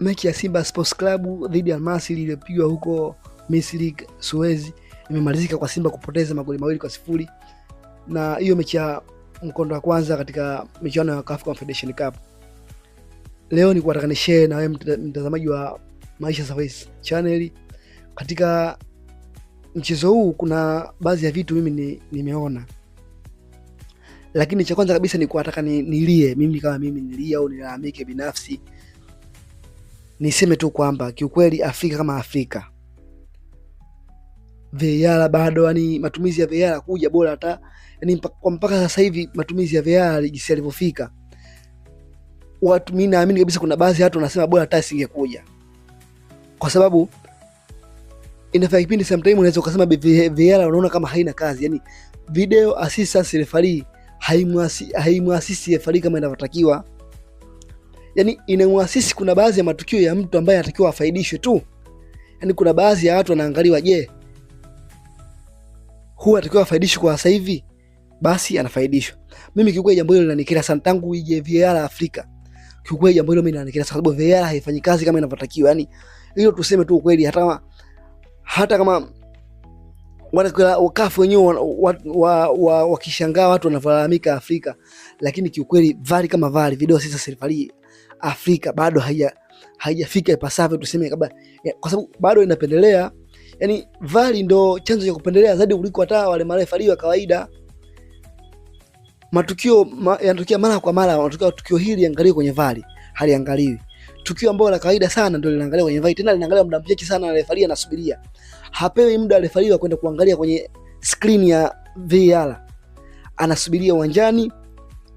mechi ya Simba Sports Club dhidi ya Al Masry iliyopigwa huko Misri Suez imemalizika kwa Simba kupoteza magoli 2-0, na hiyo mechi ya mkondo wa kwanza katika michuano ya CAF Confederation Cup. Leo ni kuwataka share na wewe mtazamaji wa Maisha Safaris Channel. Katika mchezo huu kuna baadhi ya vitu mimi nimeona, lakini cha kwanza kabisa ni kuwataka nilie mimi kama mimi nilie au nilalamike binafsi. Niseme tu kwamba kiukweli Afrika kama Afrika, VAR bado, yani matumizi ya VAR kuja bora hata yani mpaka sasa hivi matumizi ya VAR jinsi yalivyofika, watu mimi naamini kabisa kuna baadhi ya watu wanasema bora hata isingekuja, kwa sababu inafanya kipindi sometimes unaweza kusema VAR unaona kama haina kazi, yani video assistance referee haimuasisi referee kama inavyotakiwa, yani inamuasisi kuna baadhi ya matukio ya mtu ambaye anatakiwa afaidishwe tu. Yani kuna baadhi ya watu wanaangaliwa, je, huwa anatakiwa afaidishwe kwa sasa hivi, basi anafaidishwa. Mimi kiukweli jambo hilo linanikera sana tangu ije VAR Afrika. Kiukweli jambo hilo mimi linanikera sababu VAR haifanyi kazi kama inavyotakiwa. Yani hilo tuseme tu ukweli, hata kama wakafu wenyewe wakishangaa watu wanalalamika Afrika, lakini kiukweli VAR kama VAR, video assistance referee Afrika bado haijafika ipasavyo tuseme kabla, kwa sababu bado inapendelea. Yani VAR ndo chanzo cha kupendelea zaidi kuliko hata wale marefari wa kawaida. Matukio yanatokea mara kwa mara, wanatokea tukio hili angalie kwenye VAR, haliangaliwi. Tukio ambalo la kawaida sana ndio linaangaliwa kwenye VAR, tena linaangalia muda mchache sana na refari anasubiria. Hapewi muda refari kwenda kuangalia kwenye screen ya VAR. Anasubiria uwanjani.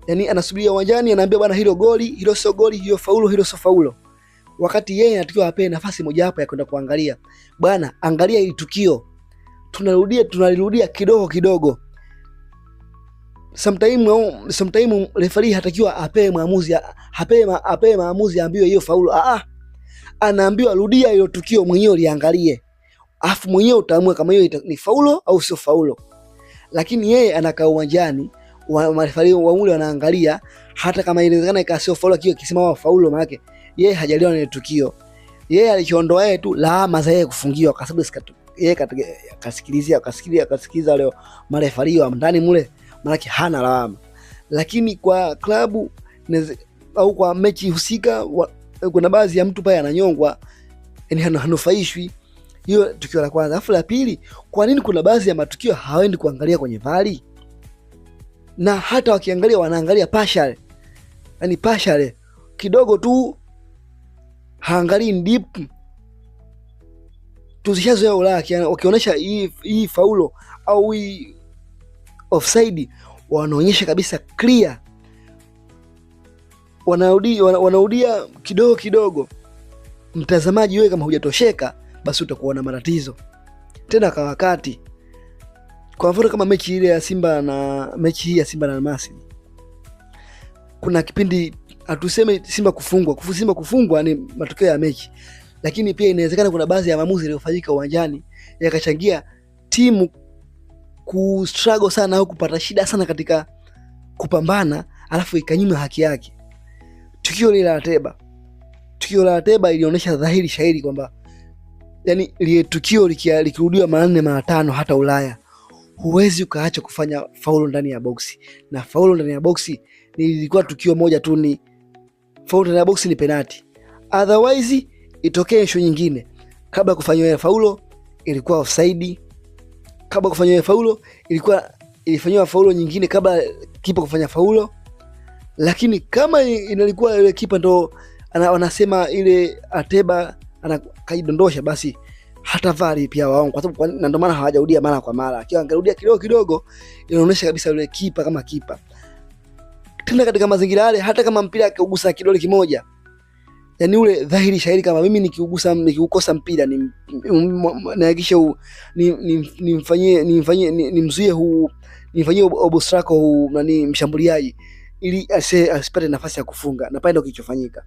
Yani anasubiria uwanjani, anaambia bwana hilo goli, hilo sio goli, hiyo faulo, hilo sio faulo. Wakati yeye anatakiwa apewe nafasi moja hapa ya kwenda kuangalia. Bwana, angalia hili tukio. Tunalirudia kidogo kidogo. Sometimes referee hatakiwa apewe maamuzi ambiwe hiyo faulo. Anaambiwa rudia hilo tukio mwenyewe liangalie. Afu mwenyewe utaamua kama hiyo ni faulo au sio faulo. Lakini yeye anakaa uwanjani, referee waamuli wanaangalia, hata kama inawezekana ikasio faulo kio kisema faulo, maana yake yeye hajaliwa na tukio. Yeye alichoondoa yeye tu lawama za yeye kufungiwa, kwa sababu yeye akasikiliza leo marefari wa ndani mule, maana yake hana lawama. Lakini kwa klabu au kwa mechi husika, kuna baadhi ya mtu pale ananyongwa, yani hanufaishwi. Hiyo tukio la kwanza. Alafu la pili, kwa nini kuna baadhi ya matukio hawaendi kuangalia kwenye VAR? Na hata wakiangalia wanaangalia partial. Yani partial kidogo tu, haangalii deep. Tusishazoea Ulaya wakionyesha hii faulo au hii offside, wanaonyesha kabisa clear. Wanarudia kidogo kidogo. Mtazamaji wewe kama hujatosheka, basi utakuwa na matatizo tena kwa wakati. Kwa mfano kama mechi ile ya Simba na mechi hii ya Simba na Al Masry, kuna kipindi atuseme Simba kufungwa ni matokeo ya mechi, lakini pia inawezekana kuna baadhi ya maamuzi yaliyofanyika uwanjani yakachangia timu kustruggle sana au kupata shida sana katika kupambana, alafu ikanyima haki yake. Tukio la Ateba ilionyesha dhahiri shahiri kwamba yani ile tukio likirudiwa mara 4 mara 5 hata Ulaya, huwezi ukaacha kufanya faulo ndani ya boksi. Na faulo ndani ya boksi ilikuwa tukio moja tu, ni faulo ndani ya boksi ni penalty. Otherwise itokee issue nyingine. Kabla kufanywa faulo ilikuwa offside. Kabla kufanywa faulo ilifanywa faulo nyingine kabla kipa kufanya faulo. Lakini kama inalikuwa ile kipa ndo wanasema ile Ateba anakajidondosha, basi hata VAR pia wao, kwa sababu ndio maana hawajarudia mara kwa mara. Akiwa angerudia kidogo kidogo, inaonyesha kabisa yule kipa kama kipa. Tena katika mazingira yale, hata kama mpira akigusa kidole kimoja, yani ule dhahiri shahiri kama mimi nikiukosa mpira nihakikisha nimfanyie obstrako mshambuliaji ili asipate nafasi ya kufunga, na pale ndio kilichofanyika.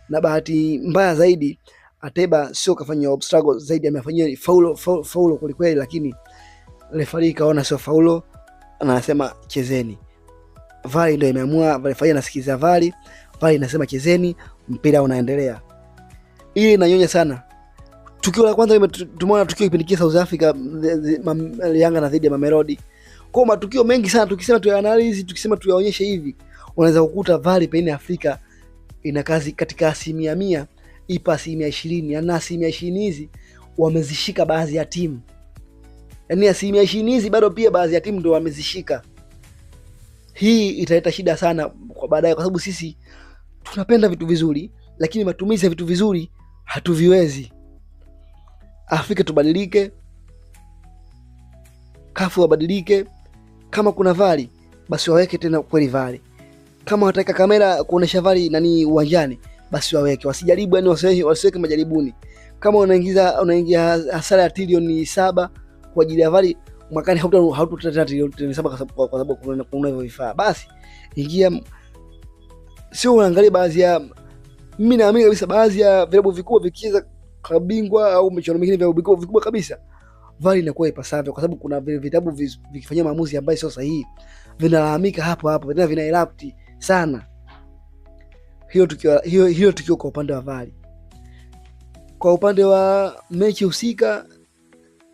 Na bahati mbaya zaidi Ateba sio kafanya obstacle zaidi, amefanyia faulo kweli, lakini referee kaona sio faulo, anasema chezeni. VAR ndio imeamua, referee anasikiza VAR inasema chezeni, mpira unaendelea. Ile inanyonya sana. Tukio la kwanza tumeona tukio kipindi kile South Africa, Yanga na dhidi ya Mamelodi. Kwa matukio mengi sana tukisema tuyaanalize, tukisema tuyaonyeshe hivi, unaweza kukuta VAR pengine Afrika ina kazi katika 100%, ipa 20%, na 20% hizi wamezishika baadhi ya timu. Yaani 20% hizi bado pia baadhi ya timu ndio wamezishika. Hii italeta shida sana kwa baadaye, kwa sababu sisi tunapenda vitu vizuri, lakini matumizi ya vitu vizuri hatuviwezi. Afrika tubadilike, CAF wabadilike. Kama kuna VAR basi waweke tena kweli VAR. Kama wataka kamera kuonesha VAR uwanjani, basi waweke. Wasijaribu, yani wasiweke majaribuni. Kama unaingia hasara ya trilioni 7 kwa ajili ya VAR, mwakani hautotata trilioni 7 kwa sababu kuna hivyo vifaa. Basi ingia, sio unaangalia baadhi ya, mimi naamini kabisa baadhi ya vilabu vikubwa vikicheza klabu bingwa au michuano mingine vya vikubwa kabisa, VAR inakuwa ipasavyo, kwa sababu kuna vitabu vikifanyia maamuzi ambayo sio sahihi vinalalamika hapo tena vina erupt sana. Hiyo tukio kwa upande wa VAR. Kwa upande wa mechi husika,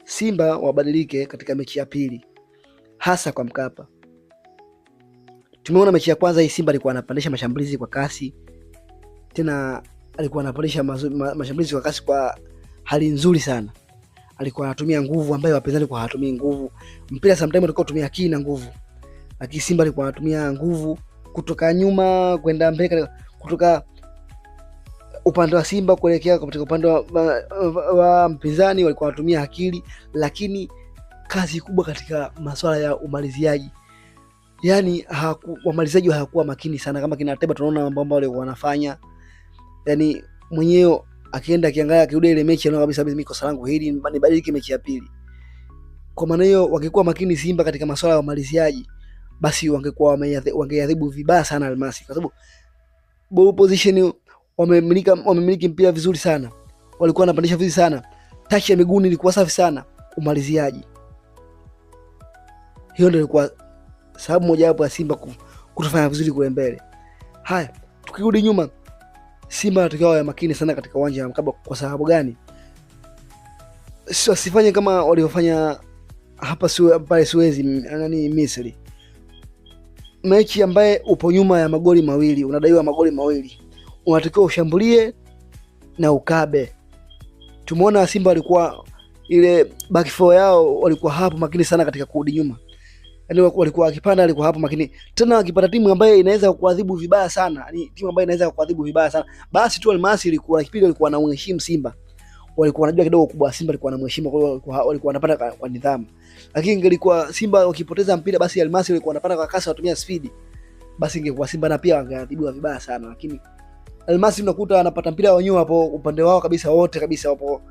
Simba wabadilike katika mechi ya pili, hasa kwa Mkapa. Tumeona mechi ya kwanza hii Simba alikuwa anapandisha mashambulizi kwa kasi, tena alikuwa anapandisha mashambulizi kwa kasi kwa hali nzuri sana. Alikuwa anatumia nguvu ambayo wapinzani kwa hawatumii nguvu. Mpira sometimes alikuwa anatumia akili na nguvu, lakini Simba alikuwa anatumia nguvu kutoka nyuma kwenda mbele, kutoka upande wa Simba kuelekea katika upande wa mpinzani walikuwa wanatumia akili, lakini kazi kubwa katika masuala ya umaliziaji. Yani wamalizaji hawakuwa makini sana, kama kina Ateba tunaona mambo ambayo walikuwa wanafanya. Yani mwenyewe akienda akiangalia akirudi ile mechi anaona kabisa mimi kosa langu hili, nibadilike mechi ya pili. Kwa maana hiyo wangekuwa makini Simba katika masuala ya umaliziaji, basi wangeadhibu vibaya sana Almasi, kwa sababu ball position wamemiliki mpira vizuri sana, walikuwa wanapandisha vizuri sana, touch ya miguu ilikuwa safi sana, umaliziaji. Hiyo ndio ilikuwa sababu moja hapo ya Simba kutofanya vizuri kule mbele. Haya, tukirudi nyuma, Simba anatakiwa wawe makini sana katika uwanja wa Mkapa. Kwa sababu gani? Wasifanye kama walivyofanya hapa pale Suez, Misri. Mechi ambaye upo nyuma ya magoli mawili, unadaiwa magoli mawili, unatakiwa ushambulie na ukabe. Tumeona Simba walikuwa ile back four yao walikuwa hapo makini sana katika kurudi nyuma. Yaani walikuwa wakipanda, walikuwa hapo makini. Tena wakipata timu ambayo inaweza kuadhibu vibaya sana, yani timu ambayo inaweza kuadhibu vibaya sana, basi tu Almasi ilikuwa kipindi walikuwa wanamheshimu Simba. Walikuwa wanajua kidogo kubwa Simba alikuwa anamheshimu, kwa hiyo walikuwa wanapanda kwa nidhamu. Lakini ingelikuwa Simba wakipoteza mpira, basi Almasi walikuwa wanapanda kwa kasi, watumia speed, basi ingekuwa Simba na pia wangeadhibiwa vibaya sana. Lakini Almasi unakuta anapata mpira wenyewe hapo upande wao kabisa, wote kabisa wapo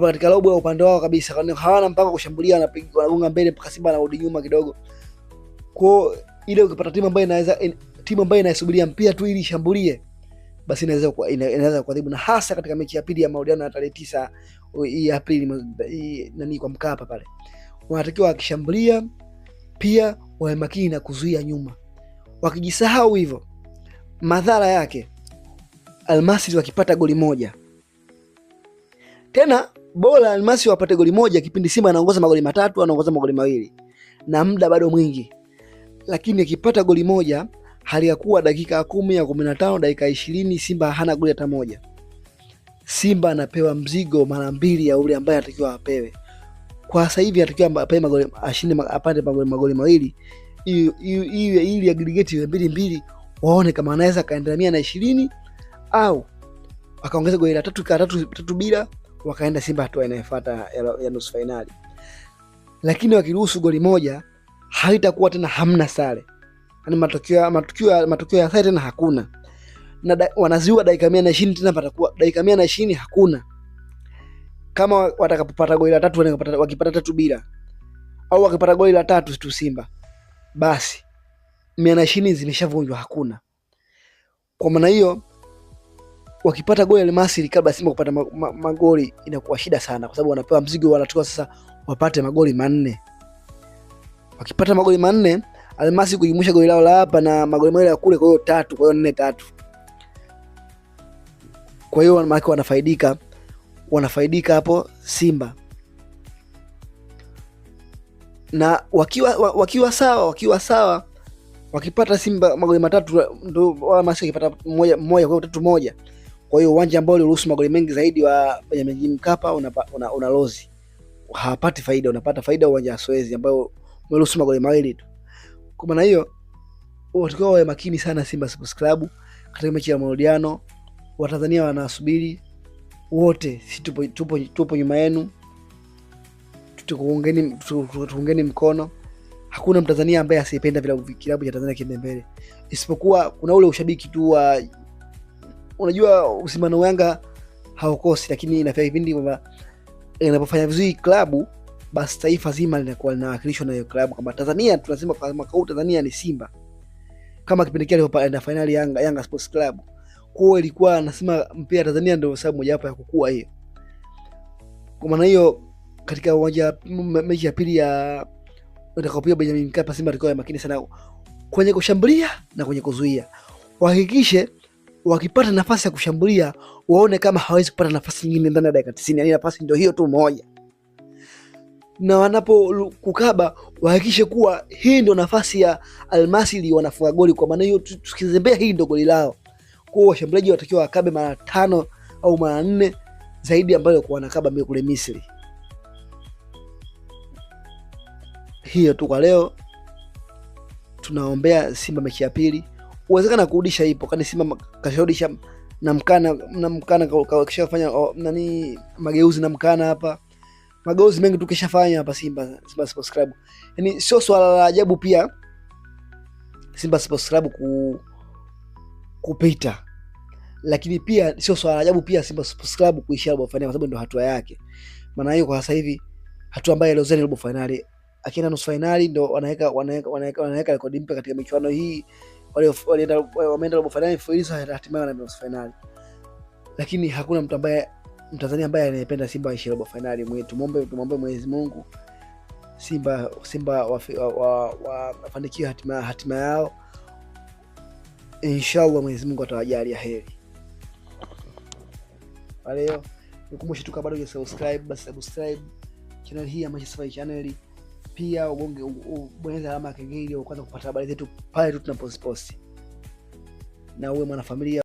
katika robo ya upande wao kabisa, kwani hawana mpaka kushambulia, wanagonga mbele mpaka Simba anarudi nyuma kidogo. Kwa ile ukipata timu ambayo inaisubiria mpira tu ili ishambulie, basi inaweza kuadhibu, na hasa katika mechi ya pili ya marudiano ya tarehe 9 hii Aprili kwa Mkapa pale. Wanatakiwa wakishambulia pia wawe makini na kuzuia nyuma. Wakijisahau hivyo, madhara yake Almasi wakipata goli moja, tena bora Almasi wapate goli moja kipindi Simba anaongoza magoli 3, anaongoza magoli 2 na muda bado mwingi. Lakini akipata goli moja hali ya kuwa dakika 10 ya 15 dakika 20 Simba hana goli hata moja, Simba anapewa mzigo mara 2 ya ule ambaye anatakiwa apewe. Kwa sasa hivi anatakiwa apewe magoli, ashinde apate magoli 2 ili aggregate iwe 2-2, waone kama anaweza kaendelea na 20 au akaongeza goli la 3 bila, wakaenda Simba hatua inayofuata ya nusu finali. Lakini wakiruhusu goli moja haitakuwa tena hamna sare. Yaani matokeo ya sare tena hakuna. Na wanaziua dakika 120 tena patakuwa dakika 120 hakuna. Kama watakapopata goli la 3, wakipata 3 bila au wakipata goli la 3 tu Simba, basi 120 zimeshavunjwa, hakuna. Kwa maana hiyo wakipata goli Almasi kabla Simba kupata magoli inakuwa shida sana, kwa sababu wanapewa mzigo, wanatoka sasa wapate magoli 4. Wakipata magoli 4, Almasi kujumuisha goli lao la hapa na magoli mawili ya kule, kwa hiyo 3, kwa hiyo 4-3. Kwa hiyo maana wanafaidika hapo Simba, na wakiwa sawa wakipata Simba magoli matatu ndio wala Masi wakipata moja kwa 3-1. Kwa hiyo uwanja ambao uliruhusu magoli mengi zaidi wa Benjamin Mkapa una lozi, hawapati faida. Unapata faida uwanja wa Soezi ambao umeruhusu magoli mawili tu. Kwa maana hiyo watakuwa wawe makini sana Simba Sports Club katika mechi ya marudiano. Watanzania wanasubiri wote, si tupo nyuma yenu, tuungeni mkono. Hakuna Mtanzania ambaye asiyependa kilabu cha Tanzania kiende mbele, isipokuwa kuna ule ushabiki tu wa, unajua usimano wa Yanga haukosi, lakini inafika kipindi kwamba inapofanya vizuri klabu, basi taifa zima linakuwa linawakilishwa na hiyo klabu. Kama Tanzania tunasema kwa mwaka huu Tanzania ni Simba, kama kipindi kile ilipoenda finali Yanga Sports Club, kwa ilikuwa anasema mpira Tanzania ndio sababu moja hapo ya kukua hiyo. Kwa maana hiyo katika uwanja mechi ya pili ya utakaopia Benjamin Mkapa, Simba alikuwa makini sana kwenye kushambulia na kwenye kuzuia. Wahakikishe wakipata nafasi ya kushambulia waone kama hawezi kupata nafasi nyingine ndani ya dakika 90, yani nafasi ndio hiyo tu moja. Na wanapo kukaba wahakikishe kuwa hii ndio nafasi ya Almasili wanafunga goli. Kwa maana hiyo tukizembea hii ndio goli lao. Kwa washambuliaji watakiwa wakabe mara 5 au mara 4 zaidi ambayo kwa wanakaba mbele kule Misri. Hiyo tu kwa leo. Tunaombea Simba mechi ya pili. Uwezekana kurudisha ipo, kwani Simba kasharudisha na mkana kishafanya mageuzi na mkana hapa. Mageuzi mengi tukishafanya hapa Simba Sports Club. Yaani sio swala la ajabu pia Simba Sports Club kupita. Lakini pia sio swala la ajabu pia Simba Sports Club kuishia robo finali, kwa sababu ndio hatua yake. Maana hiyo kwa sasa hivi hatua ambayo ilozeni robo finali, akienda nusu finali ndio wanaweka rekodi mpya katika michuano hii. Wameenda robo finali mfululizo, hatimaye wanaenda nusu finali. Lakini hakuna Mtanzania ambaye anayependa Simba aishie robo finali. Tumombe Mwenyezi Mungu Simba wafanikiwe hatima yao. Inshallah Mwenyezi Mungu atawajalia heri. Leo nikumbushe tu, kama bado hujasubscribe basi subscribe channel hii ya Manchester Channel. Pia ubonyeze alama ya kengele ili uanze kupata habari zetu pale tu tunapoziposti, na uwe mwanafamilia.